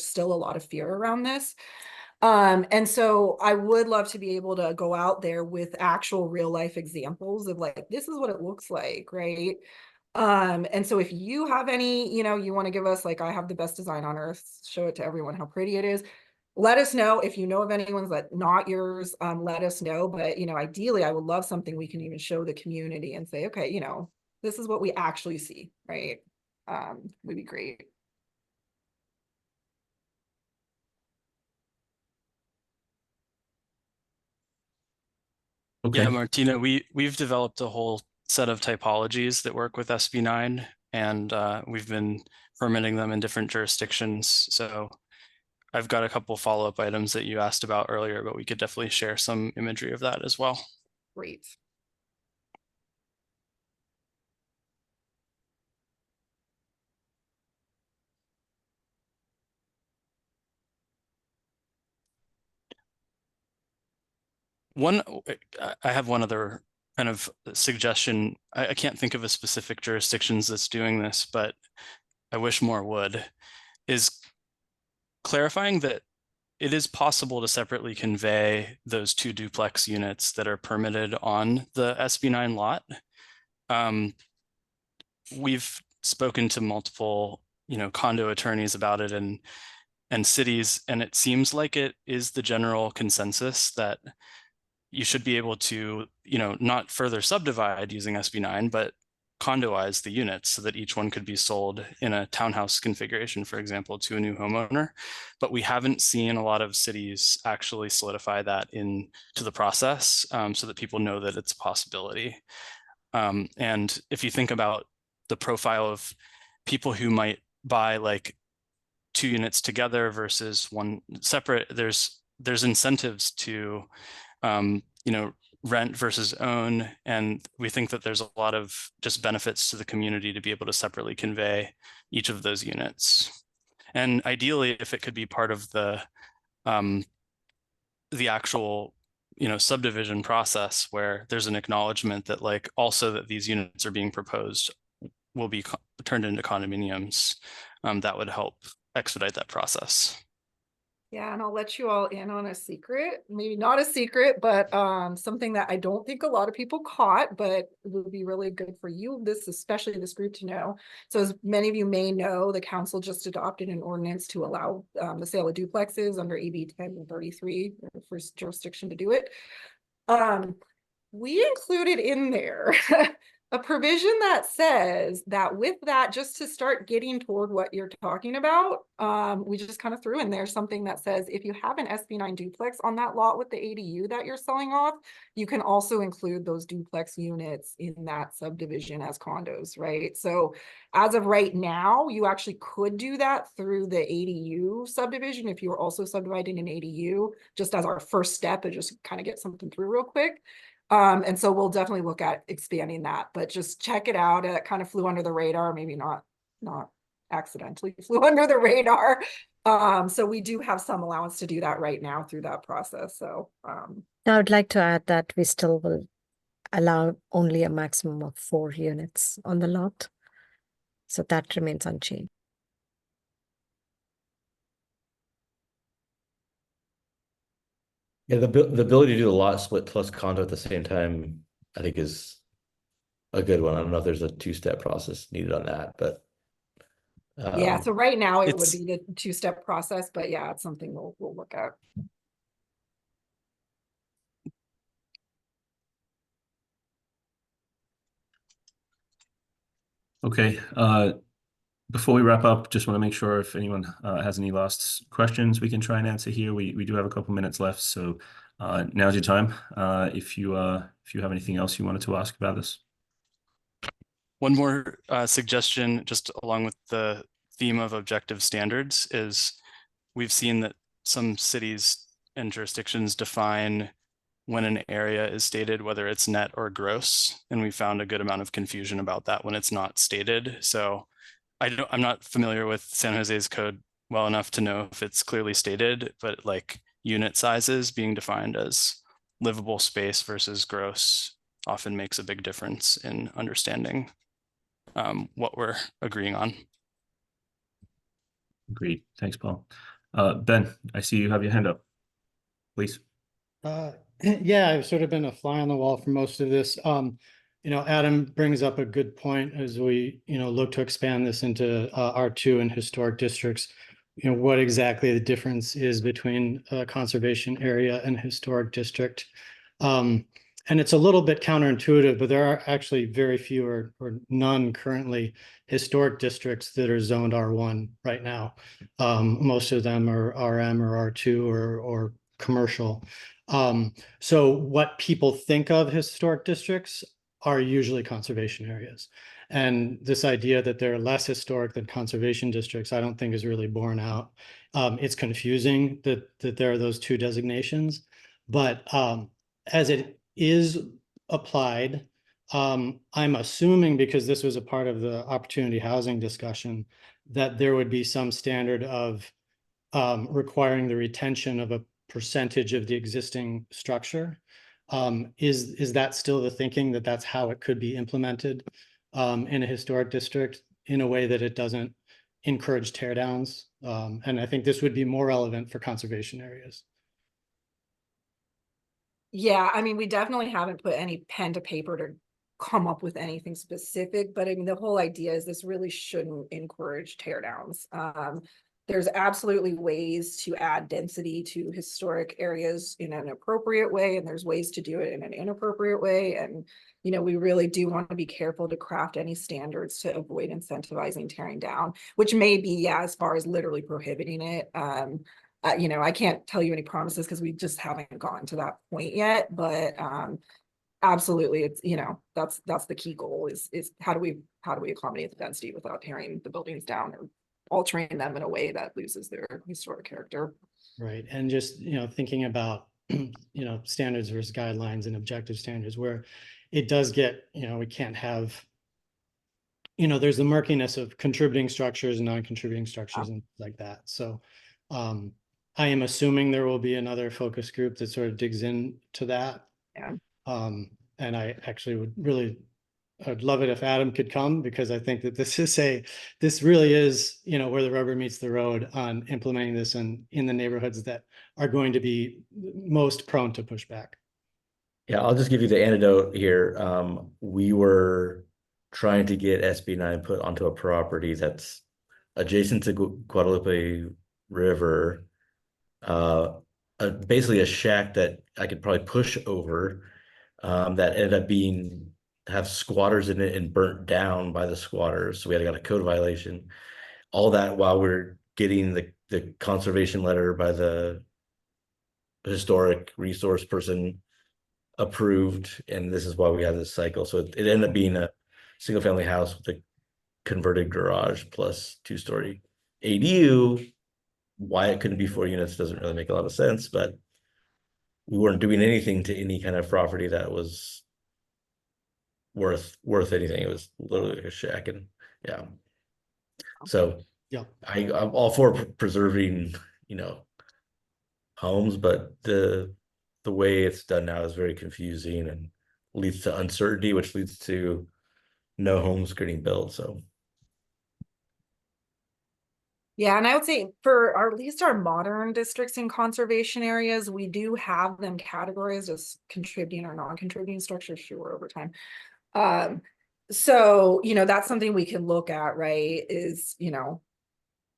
still a lot of fear around this. And so I would love to be able to go out there with actual real life examples of, like, this is what it looks like, right? And so if you have any, you want to give us, like, I have the best design on earth, show it to everyone how pretty it is. Let us know. If you know of anyone's that not yours, let us know. But, ideally, I would love something we can even show the community and say, okay, this is what we actually see, right? Would be great. Okay. Yeah, Martina, we've developed a whole set of typologies that work with SB9, and we've been permitting them in different jurisdictions. So I've got a couple follow-up items that you asked about earlier, but we could definitely share some imagery of that as well. Great. I have one other kind of suggestion. I can't think of a specific jurisdictions that's doing this, but I wish more would, is clarifying that it is possible to separately convey those two duplex units that are permitted on the SB9 lot. We've spoken to multiple, condo attorneys about it and cities, and it seems like it is the general consensus that you should be able to, not further subdivide using SB9, but condoize the units so that each one could be sold in a townhouse configuration, for example, to a new homeowner. But we haven't seen a lot of cities actually solidify that into the process, so that people know that it's a possibility. And if you think about the profile of people who might buy like two units together versus one separate, there's incentives to rent versus own. And we think that there's a lot of just benefits to the community to be able to separately convey each of those units. And ideally, if it could be part of the actual, subdivision process, where there's an acknowledgement that, like, also that these units are being proposed will be turned into condominiums, that would help expedite that process. Yeah, and I'll let you all in on a secret, maybe not a secret, but something that I don't think a lot of people caught, but would be really good for you, especially this group, to know. So as many of you may know, the council just adopted an ordinance to allow the sale of duplexes under AB 1033, the first jurisdiction to do it. We included in there a provision that says that with that, just to start getting toward what you're talking about, we just kind of threw in there something that says if you have an SB9 duplex on that lot with the ADU that you're selling off, you can also include those duplex units in that subdivision as condos, right? So as of right now, you actually could do that through the ADU subdivision if you were also subdividing an ADU, just as our first step to just kind of get something through real quick. And so we'll definitely look at expanding that, but just check it out. It kind of flew under the radar, maybe not accidentally flew under the radar. So we do have some allowance to do that right now through that process. So I would like to add that we still will allow only a maximum of 4 units on the lot. So that remains unchanged. Yeah, the ability to do a lot split plus condo at the same time, I think is a good one. I don't know if there's a 2-step process needed on that, but yeah, so right now it would it's- be the 2-step process, but yeah, it's something we'll look at. Okay, before we wrap up, just want to make sure if anyone has any last questions we can try and answer here. We do have a couple minutes left, so now's your time. If you have anything else you wanted to ask about this. One more suggestion, just along with the theme of objective standards, is we've seen that some cities and jurisdictions define when an area is stated, whether it's net or gross, and we found a good amount of confusion about that when it's not stated. So I'm not familiar with San Jose's code well enough to know if it's clearly stated, but like unit sizes being defined as livable space versus gross often makes a big difference in understanding what we're agreeing on. Agreed. Thanks, Paul. Ben, I see you have your hand up. Please. Yeah, I've sort of been a fly on the wall for most of this. Adam brings up a good point as we, look to expand this into R2 and historic districts. What exactly the difference is between a conservation area and historic district. And it's a little bit counterintuitive, but there are actually very few or none currently historic districts that are zoned R1 right now. Most of them are RM or R2 or commercial. So what people think of historic districts are usually conservation areas. And this idea that they're less historic than conservation districts, I don't think is really borne out. It's confusing that there are those two designations, but as it is applied, I'm assuming, because this was a part of the opportunity housing discussion, that there would be some standard of requiring the retention of a percentage of the existing structure. Is that still the thinking, that that's how it could be implemented in a historic district in a way that it doesn't encourage tear downs? And I think this would be more relevant for conservation areas. Yeah, I mean, we definitely haven't put any pen to paper to come up with anything specific, but I mean, the whole idea is this really shouldn't encourage tear downs. There's absolutely ways to add density to historic areas in an appropriate way, and there's ways to do it in an inappropriate way. And, we really do want to be careful to craft any standards to avoid incentivizing tearing down, which may be, yeah, as far as literally prohibiting it. I can't tell you any promises because we just haven't gotten to that point yet, but absolutely, it's, that's the key goal is how do we accommodate the density without tearing the buildings down or altering them in a way that loses their historic character. Right. And just, thinking about, standards versus guidelines and objective standards, where it does get, we can't have, there's the murkiness of contributing structures and non-contributing structures and like that. So I am assuming there will be another focus group that sort of digs into that. Yeah. And I actually I'd love it if Adam could come, because I think that this really is, where the rubber meets the road on implementing this in the neighborhoods that are going to be most prone to pushback. yeah, I'll just give you the antidote here. We were trying to get SB9 put onto a property that's adjacent to Guadalupe River, basically a shack that I could probably push over, that ended up being have squatters in it and burnt down by the squatters. So we had got a code violation. All that while we're getting the conservation letter by the historic resource person approved, and this is why we have this cycle. So it ended up being a single family house with a converted garage plus 2-story ADU. Why it couldn't be 4 units doesn't really make a lot of sense, but we weren't doing anything to any kind of property that was worth anything. It was literally like a shack, and yeah. So Yeah. I'm all for preserving, homes, but the way it's done now is very confusing and leads to uncertainty, which leads to no homes getting built. So Yeah, and I would say for at least our modern districts and conservation areas, we do have them categorized as contributing or non-contributing structures, sure, over time. So, that's something we can look at, right? Is,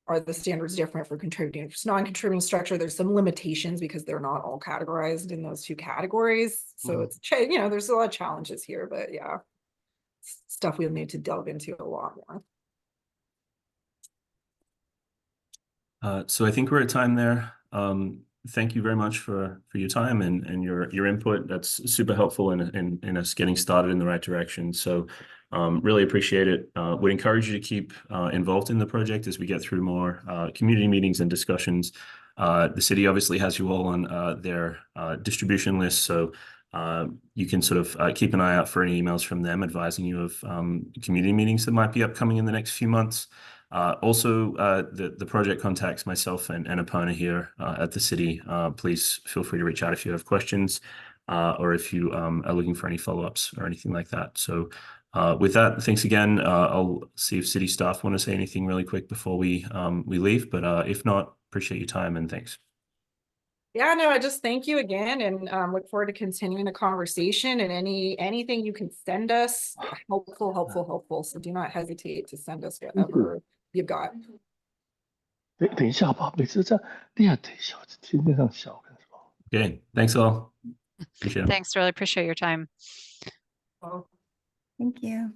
are the standards different for contributing versus non-contributing structure? There's some limitations because they're not all categorized in those two categories. So it's, there's a lot of challenges here, but yeah, stuff we'll need to delve into a lot more. So I think we're at time there. Thank you very much for your time and your input. That's super helpful in us getting started in the right direction. So really appreciate it. Would encourage you to keep involved in the project as we get through more community meetings and discussions. The city obviously has you all on their distribution list, so you can sort of keep an eye out for any emails from them advising you of community meetings that might be upcoming in the next few months. Also, the project contacts myself and Aparna here at the city. Please feel free to reach out if you have questions or if you are looking for any follow-ups or anything like that. So with that, thanks again. I'll see if city staff want to say anything really quick before we leave, but if not, appreciate your time and thanks. Yeah, no, I just thank you again and look forward to continuing the conversation, and anything you can send us, helpful. So do not hesitate to send us whatever you've got. 等一下吧，每次这样练忒小，天天上小，跟你说。 Okay, thanks all. Appreciate it. Thanks, really appreciate your time. Thank you.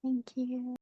Thank you.